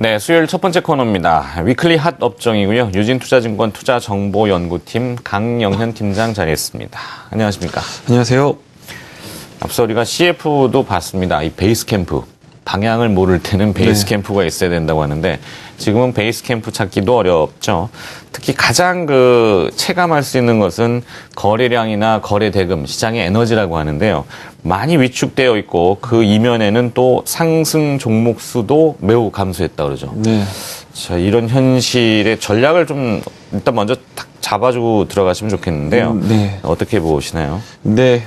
네, 수요일 첫 번째 코너입니다. 위클리 핫 업종이고요. 유진투자증권 투자정보연구팀 강영현 팀장 자리했습니다. 안녕하십니까? 안녕하세요. 앞서 우리가 CF도 봤습니다. 이 베이스 캠프. 방향을 모를 때는 베이스 캠프가 있어야 된다고 하는데 지금은 베이스 캠프 찾기도 어렵죠. 특히 가장 체감할 수 있는 것은 거래량이나 거래 대금, 시장의 에너지라고 하는데요. 많이 위축되어 있고 그 이면에는 또 상승 종목 수도 매우 감소했다 그러죠. 네. 자, 이런 현실의 전략을 좀 일단 먼저 딱 잡아주고 들어가시면 좋겠는데요. 네. 어떻게 보시나요? 네,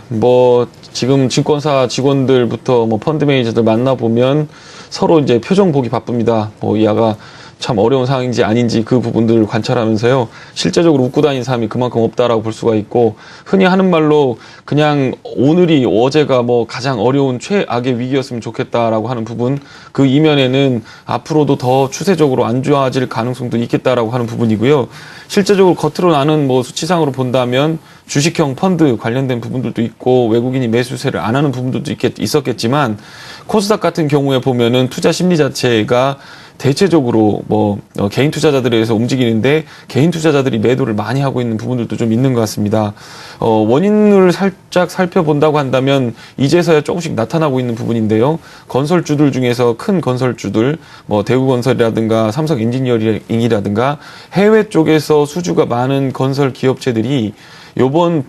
지금 증권사 직원들부터 펀드 매니저들 만나보면 서로 이제 표정 보기 바쁩니다. 이 아가 참 어려운 상황인지 아닌지 그 부분들을 관찰하면서요. 실제적으로 웃고 다니는 사람이 그만큼 없다라고 볼 수가 있고, 흔히 하는 말로 그냥 오늘이 어제가 가장 어려운 최악의 위기였으면 좋겠다라고 하는 부분, 그 이면에는 앞으로도 더 추세적으로 안 좋아질 가능성도 있겠다라고 하는 부분이고요. 실제적으로 겉으로 나는 수치상으로 본다면 주식형 펀드 관련된 부분들도 있고 외국인이 매수세를 안 하는 부분들도 있었겠지만, 코스닥 같은 경우에 보면은 투자 심리 자체가 대체적으로 개인 투자자들에 의해서 움직이는데 개인 투자자들이 매도를 많이 하고 있는 부분들도 좀 있는 것 같습니다. 원인을 살짝 살펴본다고 한다면 이제서야 조금씩 나타나고 있는 부분인데요. 건설주들 중에서 큰 건설주들, 대우건설이라든가 삼성 엔지니어링이라든가 해외 쪽에서 수주가 많은 건설 기업체들이 요번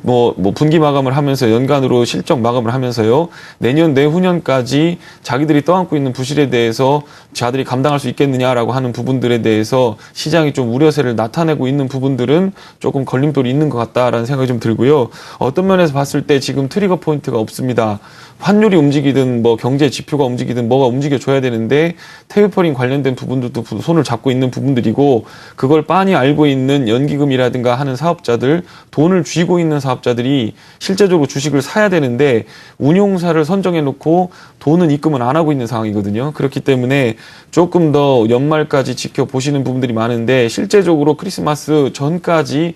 분기 마감을 하면서 연간으로 실적 마감을 하면서요, 내년 내후년까지 자기들이 떠안고 있는 부실에 대해서 자들이 감당할 수 있겠느냐라고 하는 부분들에 대해서 시장이 좀 우려세를 나타내고 있는 부분들은 조금 걸림돌이 있는 것 같다라는 생각이 좀 들고요. 어떤 면에서 봤을 때 지금 트리거 포인트가 없습니다. 환율이 움직이든 경제 지표가 움직이든 뭐가 움직여줘야 되는데 테이퍼링 관련된 부분들도 손을 잡고 있는 부분들이고, 그걸 빤히 알고 있는 연기금이라든가 하는 사업자들, 돈을 쥐고 있는 사업자들이 실제적으로 주식을 사야 되는데 운용사를 선정해 놓고 돈은 입금을 안 하고 있는 상황이거든요. 그렇기 때문에 조금 더 연말까지 지켜보시는 부분들이 많은데, 실제적으로 크리스마스 전까지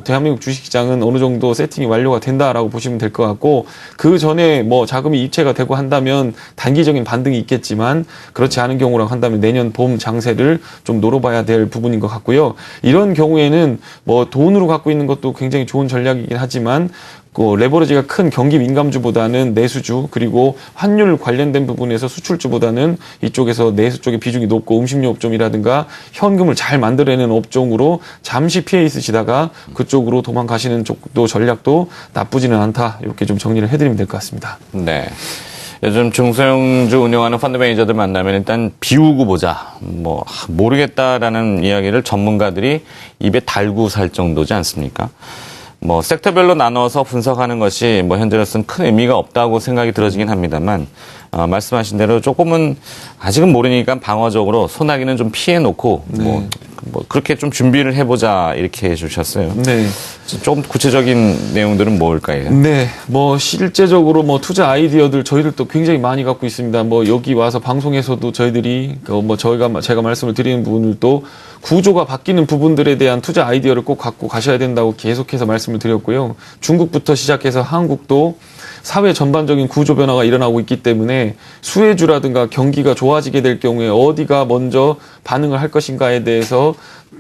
대한민국 주식시장은 어느 정도 세팅이 완료가 된다라고 보시면 될 것 같고, 그 전에 자금이 입체가 되고 한다면 단기적인 반등이 있겠지만, 그렇지 않은 경우라고 한다면 내년 봄 장세를 좀 노려봐야 될 부분인 것 같고요. 이런 경우에는 돈으로 갖고 있는 것도 굉장히 좋은 전략이긴 하지만 레버리지가 큰 경기 민감주보다는 내수주, 그리고 환율 관련된 부분에서 수출주보다는 이쪽에서 내수 쪽의 비중이 높고 음식료 업종이라든가 현금을 잘 만들어내는 업종으로 잠시 피해 있으시다가 그쪽으로 도망가시는 쪽도 전략도 나쁘지는 않다, 이렇게 좀 정리를 해드리면 될 것 같습니다. 네. 요즘 중소형주 운영하는 펀드 매니저들 만나면 일단 비우고 보자, 모르겠다라는 이야기를 전문가들이 입에 달고 살 정도지 않습니까? 섹터별로 나눠서 분석하는 것이 현재로서는 큰 의미가 없다고 생각이 들어지긴 합니다만, 말씀하신 대로 조금은 아직은 모르니까 방어적으로 소나기는 좀 피해 놓고, 그렇게 좀 준비를 해보자, 이렇게 해주셨어요. 네. 조금 구체적인 내용들은 뭘까요? 네. 실제적으로 투자 아이디어들 저희들도 굉장히 많이 갖고 있습니다. 여기 와서 방송에서도 저희들이, 제가 말씀을 드리는 부분들도 구조가 바뀌는 부분들에 대한 투자 아이디어를 꼭 갖고 가셔야 된다고 계속해서 말씀을 드렸고요. 중국부터 시작해서 한국도 사회 전반적인 구조 변화가 일어나고 있기 때문에 수혜주라든가 경기가 좋아지게 될 경우에 어디가 먼저 반응을 할 것인가에 대해서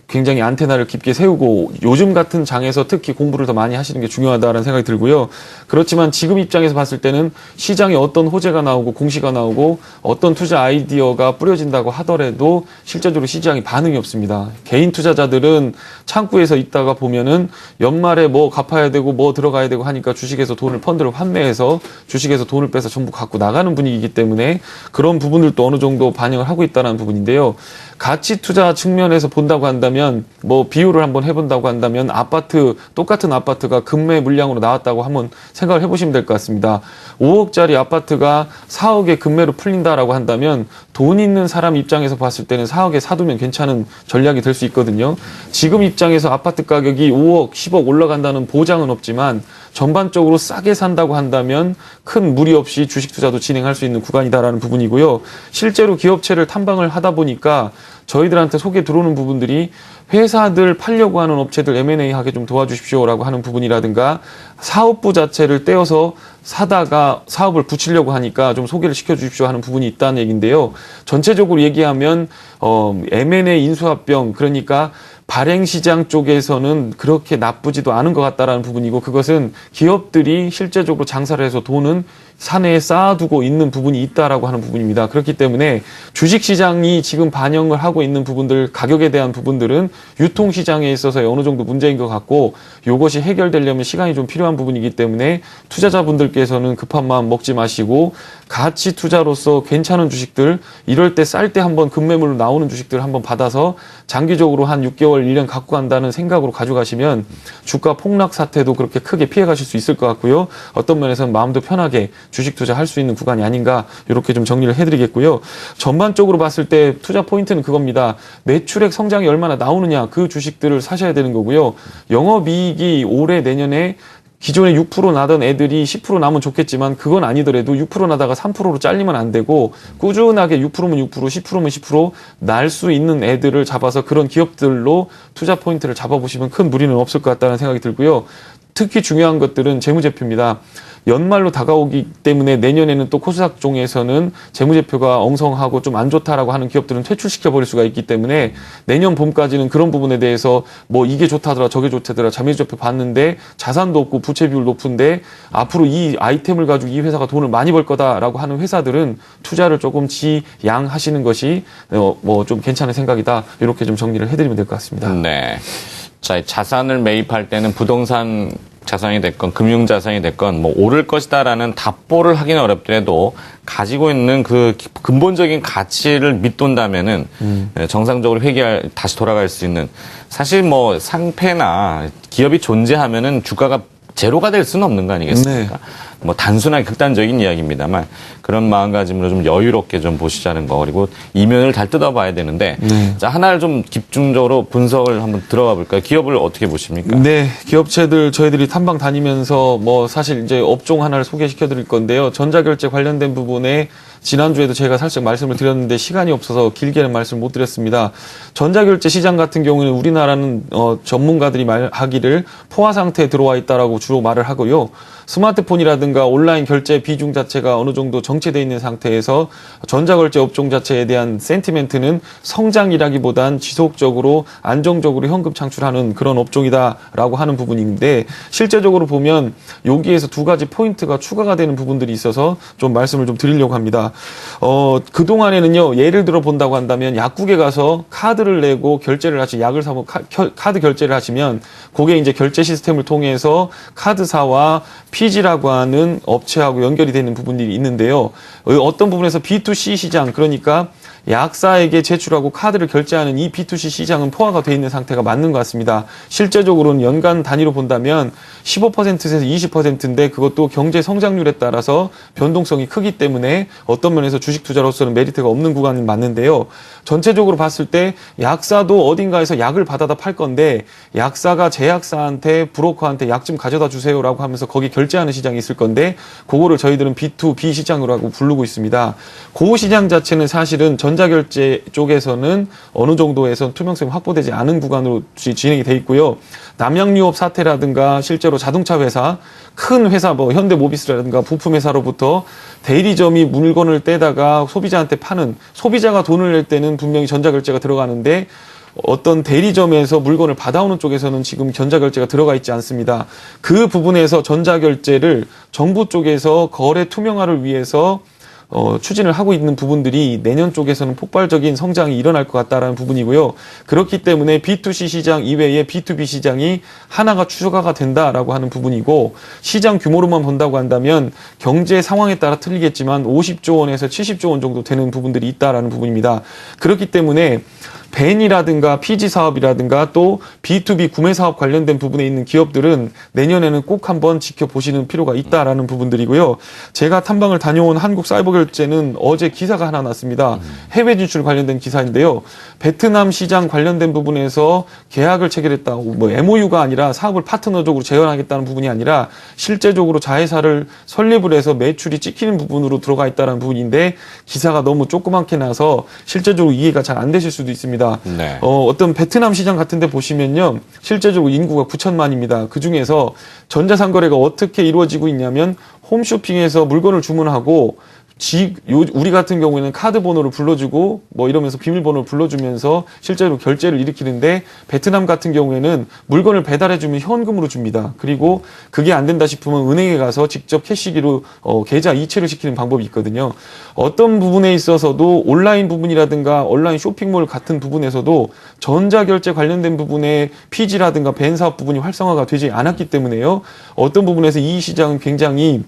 굉장히 안테나를 깊게 세우고, 요즘 같은 장에서 특히 공부를 더 많이 하시는 게 중요하다는 생각이 들고요. 그렇지만 지금 입장에서 봤을 때는 시장에 어떤 호재가 나오고 공시가 나오고 어떤 투자 아이디어가 뿌려진다고 하더라도 실제적으로 시장이 반응이 없습니다. 개인 투자자들은 창구에서 있다가 보면은 연말에 갚아야 되고 들어가야 되고 하니까 주식에서 돈을 펀드를 환매해서 주식에서 돈을 빼서 전부 갖고 나가는 분위기이기 때문에 그런 부분들도 어느 정도 반영을 하고 있다는 부분인데요. 가치 투자 측면에서 본다고 한다면, 비율을 한번 해본다고 한다면, 똑같은 아파트가 급매 물량으로 나왔다고 한번 생각을 해보시면 될 것 같습니다. 5억짜리 아파트가 4억에 급매로 풀린다라고 한다면, 돈 있는 사람 입장에서 봤을 때는 4억에 사두면 괜찮은 전략이 될 수 있거든요. 지금 입장에서 아파트 가격이 5억, 10억 올라간다는 보장은 없지만, 전반적으로 싸게 산다고 한다면 큰 무리 없이 주식 투자도 진행할 수 있는 구간이다라는 부분이고요. 실제로 기업체를 탐방을 하다 보니까 저희들한테 소개 들어오는 부분들이 회사들 팔려고 하는 업체들 M&A 하게 좀 도와주십시오라고 하는 부분이라든가 사업부 자체를 떼어서 사다가 사업을 붙이려고 하니까 좀 소개를 시켜주십시오 하는 부분이 있다는 얘기인데요. 전체적으로 얘기하면 M&A 인수합병, 그러니까 발행시장 쪽에서는 그렇게 나쁘지도 않은 것 같다라는 부분이고, 그것은 기업들이 실제적으로 장사를 해서 돈은 사내에 쌓아두고 있는 부분이 있다라고 하는 부분입니다. 그렇기 때문에 주식시장이 지금 반영을 하고 있는 부분들, 가격에 대한 부분들은 유통시장에 있어서 어느 정도 문제인 것 같고, 이것이 해결되려면 시간이 좀 필요한 부분이기 때문에 투자자분들께서는 급한 마음 먹지 마시고 가치 투자로서 괜찮은 주식들, 이럴 때 쌀 때 한번 급매물로 나오는 주식들 한번 받아서 장기적으로 한 6개월, 1년 갖고 간다는 생각으로 가져가시면 주가 폭락 사태도 그렇게 크게 피해 가실 수 있을 것 같고요. 어떤 면에서는 마음도 편하게 주식 투자할 수 있는 구간이 아닌가, 이렇게 좀 정리를 해드리겠고요. 전반적으로 봤을 때 투자 포인트는 그겁니다. 매출액 성장이 얼마나 나오느냐, 그 주식들을 사셔야 되는 거고요. 영업이익이 올해 내년에 기존에 6% 나던 애들이 10% 나면 좋겠지만 그건 아니더라도 6% 나다가 3%로 잘리면 안 되고, 꾸준하게 6%면 6%, 10%면 10% 날 수 있는 애들을 잡아서 그런 기업들로 투자 포인트를 잡아보시면 큰 무리는 없을 것 같다는 생각이 들고요. 특히 중요한 것들은 재무제표입니다. 연말로 다가오기 때문에 내년에는 또 코스닥종에서는 재무제표가 엉성하고 좀 안 좋다라고 하는 기업들은 퇴출시켜버릴 수가 있기 때문에 내년 봄까지는 그런 부분에 대해서 뭐 이게 좋다더라 저게 좋다더라 재무제표 봤는데 자산도 없고 부채 비율 높은데 앞으로 이 아이템을 가지고 이 회사가 돈을 많이 벌 거다라고 하는 회사들은 투자를 조금 지양하시는 것이 뭐 좀 괜찮은 생각이다. 이렇게 좀 정리를 해드리면 될 것 같습니다. 네. 자, 자산을 매입할 때는 부동산 자산이 됐건 금융자산이 됐건 뭐 오를 것이다라는 답보를 하기는 어렵더라도 가지고 있는 그 근본적인 가치를 믿돈다면은 정상적으로 다시 돌아갈 수 있는, 사실 뭐 상패나 기업이 존재하면은 주가가 제로가 될 수는 없는 거 아니겠습니까? 네. 뭐 단순하게 극단적인 이야기입니다만 그런 마음가짐으로 좀 여유롭게 좀 보시자는 거, 그리고 이면을 잘 뜯어봐야 되는데 자, 하나를 좀 집중적으로 분석을 한번 들어가 볼까요? 기업을 어떻게 보십니까? 네, 기업체들 저희들이 탐방 다니면서 뭐 사실 이제 업종 하나를 소개시켜 드릴 건데요. 전자결제 관련된 부분에 지난주에도 제가 살짝 말씀을 드렸는데 시간이 없어서 길게는 말씀 못 드렸습니다. 전자결제 시장 같은 경우는 우리나라는 전문가들이 말하기를 포화 상태에 들어와 있다라고 주로 말을 하고요. 스마트폰이라든가 온라인 결제 비중 자체가 어느 정도 정체되어 있는 상태에서 전자결제 업종 자체에 대한 센티멘트는 성장이라기보단 지속적으로 안정적으로 현금 창출하는 그런 업종이다라고 하는 부분인데, 실제적으로 보면 여기에서 두 가지 포인트가 추가가 되는 부분들이 있어서 좀 말씀을 좀 드리려고 합니다. 그동안에는요, 예를 들어 본다고 한다면 약국에 가서 카드를 내고 결제를 약을 사면 카드 결제를 하시면 그게 이제 결제 시스템을 통해서 카드사와 피지라고 하는 업체하고 연결이 되는 부분들이 있는데요. 어떤 부분에서 B2C 시장, 그러니까 약사에게 제출하고 카드를 결제하는 이 B2C 시장은 포화가 되어 있는 상태가 맞는 것 같습니다. 실제적으로는 연간 단위로 본다면 15%에서 20%인데 그것도 경제 성장률에 따라서 변동성이 크기 때문에 어떤 면에서 주식 투자로서는 메리트가 없는 구간이 맞는데요. 전체적으로 봤을 때 약사도 어딘가에서 약을 받아다 팔 건데 약사가 제약사한테 브로커한테 약 좀 가져다 주세요라고 하면서 거기 결제하는 시장이 있을 건데 그거를 저희들은 B2B 시장으로 부르고 있습니다. 그 시장 자체는 사실은 전자결제 쪽에서는 어느 정도에선 투명성이 확보되지 않은 구간으로 진행이 돼 있고요. 남양유업 사태라든가 실제로 자동차 회사, 큰 회사 뭐 현대모비스라든가 부품 회사로부터 대리점이 물건을 떼다가 소비자한테 파는, 소비자가 돈을 낼 때는 분명히 전자결제가 들어가는데 어떤 대리점에서 물건을 받아오는 쪽에서는 지금 전자결제가 들어가 있지 않습니다. 그 부분에서 전자결제를 정부 쪽에서 거래 투명화를 위해서 추진을 하고 있는 부분들이 내년 쪽에서는 폭발적인 성장이 일어날 것 같다라는 부분이고요. 그렇기 때문에 B2C 시장 이외에 B2B 시장이 하나가 추가가 된다라고 하는 부분이고, 시장 규모로만 본다고 한다면 경제 상황에 따라 틀리겠지만 50조 원에서 70조 원 정도 되는 부분들이 있다라는 부분입니다. 그렇기 때문에 벤이라든가 피지 사업이라든가 또 B2B 구매 사업 관련된 부분에 있는 기업들은 내년에는 꼭 한번 지켜보시는 필요가 있다라는 부분들이고요. 제가 탐방을 다녀온 한국사이버결제는 어제 기사가 하나 났습니다. 해외 진출 관련된 기사인데요. 베트남 시장 관련된 부분에서 계약을 체결했다. 뭐 MOU가 아니라 사업을 파트너적으로 재현하겠다는 부분이 아니라 실제적으로 자회사를 설립을 해서 매출이 찍히는 부분으로 들어가 있다는 부분인데 기사가 너무 조그맣게 나서 실제적으로 이해가 잘 안 되실 수도 있습니다. 있습니다. 네. 어떤 베트남 시장 같은 데 보시면요. 실제적으로 인구가 9천만입니다. 그중에서 전자상거래가 어떻게 이루어지고 있냐면 홈쇼핑에서 물건을 주문하고 우리 같은 경우에는 카드 번호를 불러주고 뭐 이러면서 비밀번호를 불러주면서 실제로 결제를 일으키는데 베트남 같은 경우에는 물건을 배달해주면 현금으로 줍니다. 그리고 그게 안 된다 싶으면 은행에 가서 직접 캐시기로 계좌 이체를 시키는 방법이 있거든요. 어떤 부분에 있어서도 온라인 부분이라든가 온라인 쇼핑몰 같은 부분에서도 전자결제 관련된 부분에 피지라든가 벤 사업 부분이 활성화가 되지 않았기 때문에요. 어떤 부분에서 이 시장은 굉장히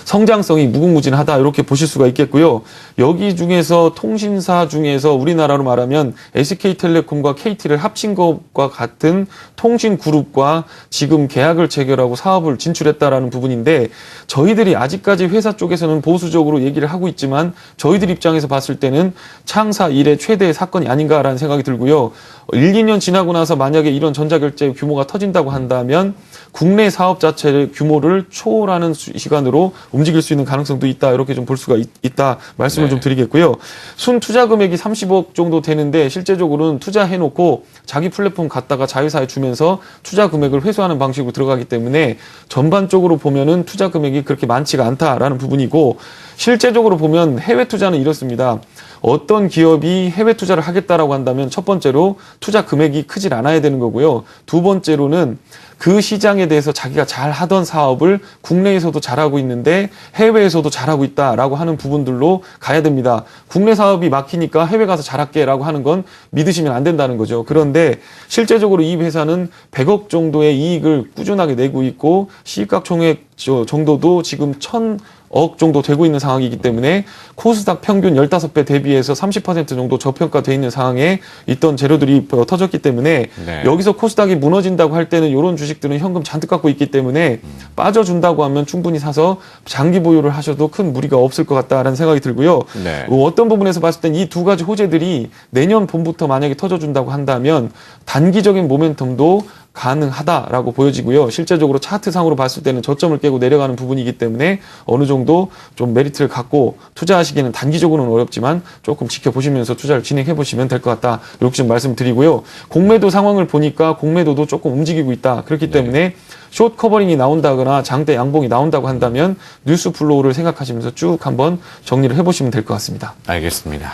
성장성이 무궁무진하다 이렇게 보실 수가 있겠고요. 여기 중에서 통신사 중에서 우리나라로 말하면 SK텔레콤과 KT를 합친 것과 같은 통신그룹과 지금 계약을 체결하고 사업을 진출했다라는 부분인데 저희들이 아직까지 회사 쪽에서는 보수적으로 얘기를 하고 있지만 저희들 입장에서 봤을 때는 창사 이래 최대의 사건이 아닌가라는 생각이 들고요. 1, 2년 지나고 나서 만약에 이런 전자결제 규모가 터진다고 한다면 국내 사업 자체의 규모를 초월하는 시간으로 움직일 수 있는 가능성도 있다. 이렇게 좀 볼 수가 있다. 말씀을 네. 좀 드리겠고요. 순 투자 금액이 30억 정도 되는데 실제적으로는 투자해놓고 자기 플랫폼 갖다가 자회사에 주면서 투자 금액을 회수하는 방식으로 들어가기 때문에 전반적으로 보면은 투자 금액이 그렇게 많지가 않다라는 부분이고 실제적으로 보면 해외 투자는 이렇습니다. 어떤 기업이 해외 투자를 하겠다라고 한다면 첫 번째로 투자 금액이 크질 않아야 되는 거고요. 두 번째로는 그 시장에 대해서 자기가 잘 하던 사업을 국내에서도 잘하고 있는데 해외에서도 잘하고 있다라고 하는 부분들로 가야 됩니다. 국내 사업이 막히니까 해외 가서 잘할게라고 하는 건 믿으시면 안 된다는 거죠. 그런데 실제적으로 이 회사는 100억 정도의 이익을 꾸준하게 내고 있고 시가총액 정도도 지금 1,000억 정도 되고 있는 상황이기 때문에 코스닥 평균 15배 대비해서 30% 정도 저평가되어 있는 상황에 있던 재료들이 터졌기 때문에 네. 여기서 코스닥이 무너진다고 할 때는 이런 주식들은 현금 잔뜩 갖고 있기 때문에 빠져준다고 하면 충분히 사서 장기 보유를 하셔도 큰 무리가 없을 것 같다라는 생각이 들고요. 네. 어떤 부분에서 봤을 땐 이 두 가지 호재들이 내년 봄부터 만약에 터져준다고 한다면 단기적인 모멘텀도 가능하다라고 보여지고요. 실제적으로 차트상으로 봤을 때는 저점을 깨고 내려가는 부분이기 때문에 어느 정도 좀 메리트를 갖고 투자하시기에는 단기적으로는 어렵지만 조금 지켜보시면서 투자를 진행해 보시면 될 것 같다. 이렇게 좀 말씀드리고요. 공매도 상황을 보니까 공매도도 조금 움직이고 있다. 그렇기 때문에 숏 커버링이 나온다거나 장대 양봉이 나온다고 한다면 뉴스 플로우를 생각하시면서 쭉 한번 정리를 해보시면 될 것 같습니다. 알겠습니다.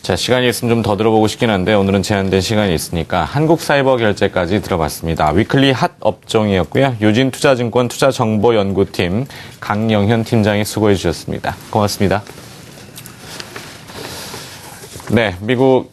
자, 시간이 있으면 좀 더 들어보고 싶긴 한데 오늘은 제한된 시간이 있으니까 한국사이버결제까지 들어봤습니다. 위클리 핫 업종이었고요. 유진투자증권 투자정보연구팀 강영현 팀장이 수고해 주셨습니다. 고맙습니다. 네, 미국